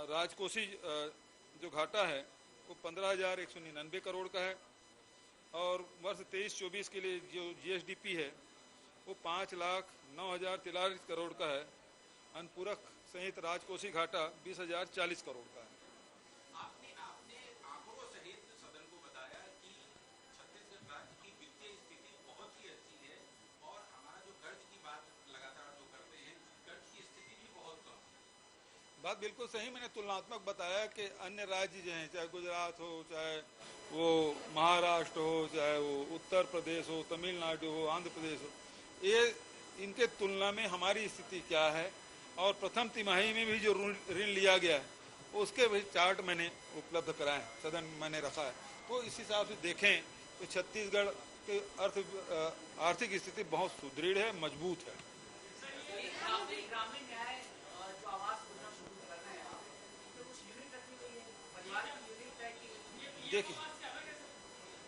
राजकोषीय जो घाटा है वो 15,199 करोड़ का है और वर्ष 23-24 के लिए जो जीएसडीपी है वो 5,09,043 करोड़ का है। अनुपूरक सहित राजकोषीय घाटा 20,040 करोड़ का है। आपने आंकड़ों सहित सदन को बताया कि छत्तीसगढ़ राज्य की वित्तीय स्थिति बहुत ही अच्छी है और हमारा जो कर्ज की बात लगातार जो करते हैं, कर्ज की स्थिति भी बहुत कम है। बात बिल्कुल सही, मैंने तुलनात्मक बताया कि अन्य राज्य जो हैं, चाहे गुजरात हो, चाहे वो महाराष्ट्र हो, चाहे वो उत्तर प्रदेश हो, तमिलनाडु हो, आंध्र प्रदेश हो, ये इनके तुलना में हमारी स्थिति क्या है और प्रथम तिमाही में भी जो ऋण लिया गया है उसके भी चार्ट मैंने उपलब्ध कराए, सदन में मैंने रखा है। तो इस हिसाब से देखें तो छत्तीसगढ़ के आर्थिक स्थिति बहुत सुदृढ़ है, मजबूत है।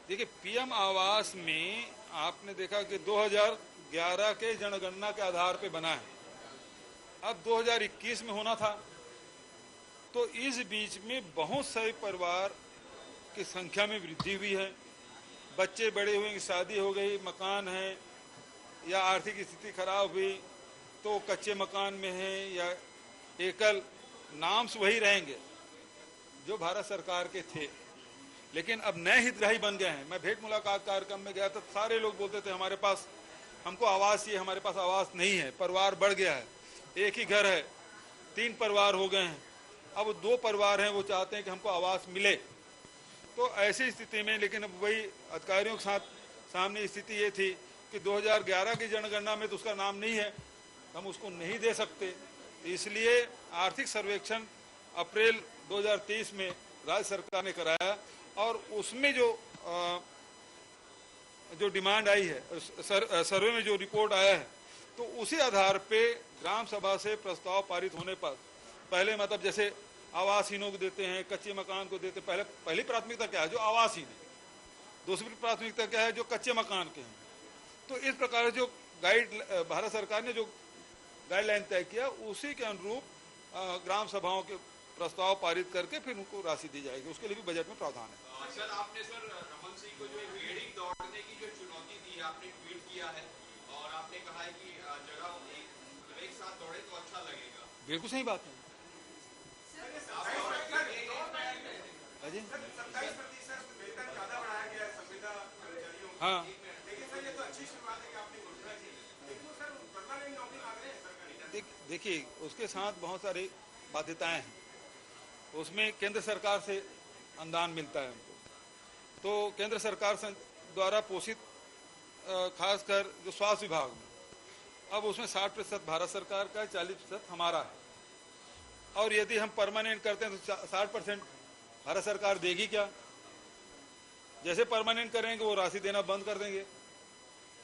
देखिए पीएम आवास में आपने देखा कि 2011 के जनगणना के आधार पे बना है, अब 2021 में होना था। तो इस बीच में बहुत सारे परिवार की संख्या में वृद्धि हुई है, बच्चे बड़े हुए, शादी हो गई, मकान है या आर्थिक स्थिति खराब हुई तो कच्चे मकान में है या एकल, नाम से वही रहेंगे जो भारत सरकार के थे, लेकिन अब नए हितग्राही बन गए हैं। मैं भेंट मुलाकात कार्यक्रम में गया तो सारे लोग बोलते थे हमारे पास, हमको आवास चाहिए, हमारे पास आवास नहीं है। परिवार बढ़ गया है, एक ही घर है, 3 परिवार हो गए हैं, अब 2 परिवार हैं, वो चाहते हैं कि हमको आवास मिले। तो ऐसी स्थिति में, लेकिन अब वही अधिकारियों के साथ सामने स्थिति ये थी कि 2011 की जनगणना में तो उसका नाम नहीं है, हम उसको नहीं दे सकते। इसलिए आर्थिक सर्वेक्षण अप्रैल 2023 में राज्य सरकार ने कराया और उसमें जो डिमांड आई है, सर्वे में जो रिपोर्ट आया है, तो उसी आधार पे ग्राम सभा से प्रस्ताव पारित होने पर पहले मतलब जैसे आवासहीनों को देते हैं, कच्चे मकान को देते, पहली प्राथमिकता क्या है, जो आवासहीन है। दूसरी प्राथमिकता क्या है, जो कच्चे मकान के हैं। तो इस प्रकार जो भारत सरकार ने जो गाइडलाइन तय किया उसी के अनुरूप ग्राम सभाओं के प्रस्ताव पारित करके फिर उनको राशि दी जाएगी, उसके लिए भी बजट में प्रावधान है। सर आपने रमन सिंह को जो गेड़ी दौड़ने की जो चुनौती दी है, आपने ट्वीट किया है और आपने कहा है कि जगह एक साथ दौड़े तो अच्छा लगेगा। बिल्कुल सही बात है। हाँ, देखिए उसके साथ बहुत सारी बाध्यताएं हैं। उसमें केंद्र सरकार से अनुदान मिलता है हमको, तो केंद्र सरकार द्वारा पोषित खासकर जो स्वास्थ्य विभाग में, अब उसमें 60% भारत सरकार का है, 40% हमारा है। और यदि हम परमानेंट करते हैं तो 60% भारत सरकार देगी क्या? जैसे परमानेंट करेंगे वो राशि देना बंद कर देंगे।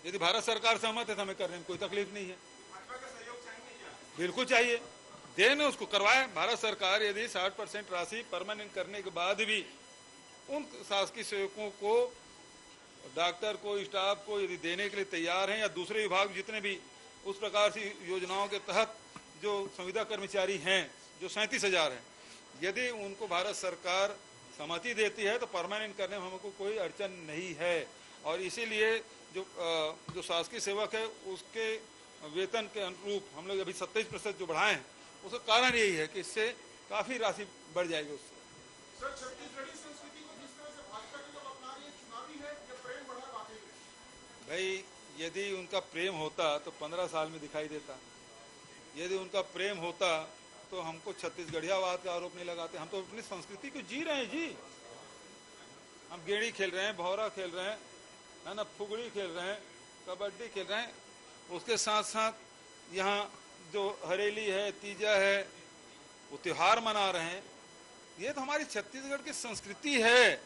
यदि भारत सरकार सहमत है तो हमें करने में कोई तकलीफ नहीं है। बिल्कुल चाहिए, देने उसको करवाए। भारत सरकार यदि 60% राशि परमानेंट करने के बाद भी उन शासकीय सेवकों को, डॉक्टर को, स्टाफ को यदि देने के लिए तैयार हैं, या दूसरे विभाग जितने भी उस प्रकार की योजनाओं के तहत जो संविदा कर्मचारी हैं जो 37,000 हैं, यदि उनको भारत सरकार सहमति देती है तो परमानेंट करने में हमको कोई अड़चन नहीं है। और इसीलिए जो शासकीय सेवक है उसके वेतन के अनुरूप हम लोग अभी 27% जो बढ़ाए हैं, उसका कारण यही है कि इससे काफी राशि बढ़ जाएगी उससे। सर, छत्तीसगढ़ी संस्कृति को जिस तरह से भाजपा के लोग अपना रही है, चुनावी है या प्रेम बढ़ा वाकई में? भाई यदि उनका प्रेम होता तो 15 साल में दिखाई देता। यदि उनका प्रेम होता तो हमको छत्तीसगढ़ियावाद का आरोप नहीं लगाते। हम तो अपनी संस्कृति को जी रहे हैं जी। हम गेड़ी खेल रहे हैं, भौरा खेल रहे हैं, है ना, फुगड़ी खेल रहे हैं, कबड्डी खेल रहे हैं। उसके साथ साथ यहाँ जो हरेली है, तीजा है, वो त्योहार मना रहे हैं। ये तो हमारी छत्तीसगढ़ की संस्कृति है।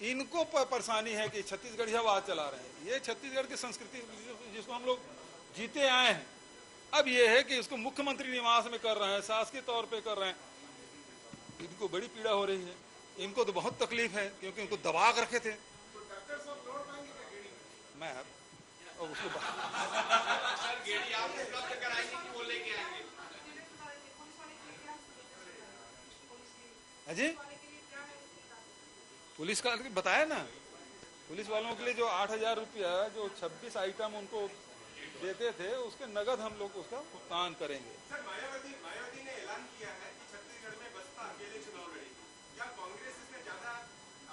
इनको परेशानी है कि छत्तीसगढ़ियावाद चला रहे हैं। ये छत्तीसगढ़ की संस्कृति जिसको हम लोग जीते आए हैं, अब ये है कि इसको मुख्यमंत्री निवास में कर रहे हैं, शासकीय तौर पे कर रहे हैं। इनको बड़ी पीड़ा हो रही है, इनको तो बहुत तकलीफ है क्योंकि उनको दबा कर रखे थे। तो डॉक्टर साहब दौड़ पाएंगे क्या गेड़ी? मैं और उसको सर गेड़ी आप उपलब्ध कराएंगे कि वो लेके आएंगे? अजय पुलिस का बताया ना, पुलिस वालों के लिए जो 8,000 रुपया जो 26 आइटम उनको देते थे उसके नगद हम लोग उसका भुगतान करेंगे। सर मायावती ने ऐलान किया है कि छत्तीसगढ़ में बसपा अकेले चुनाव लड़ेगी, क्या कांग्रेस इसमें ज्यादा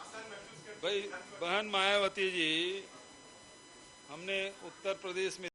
आसान महसूस करती है? भाई बहन मायावती जी, हमने उत्तर प्रदेश में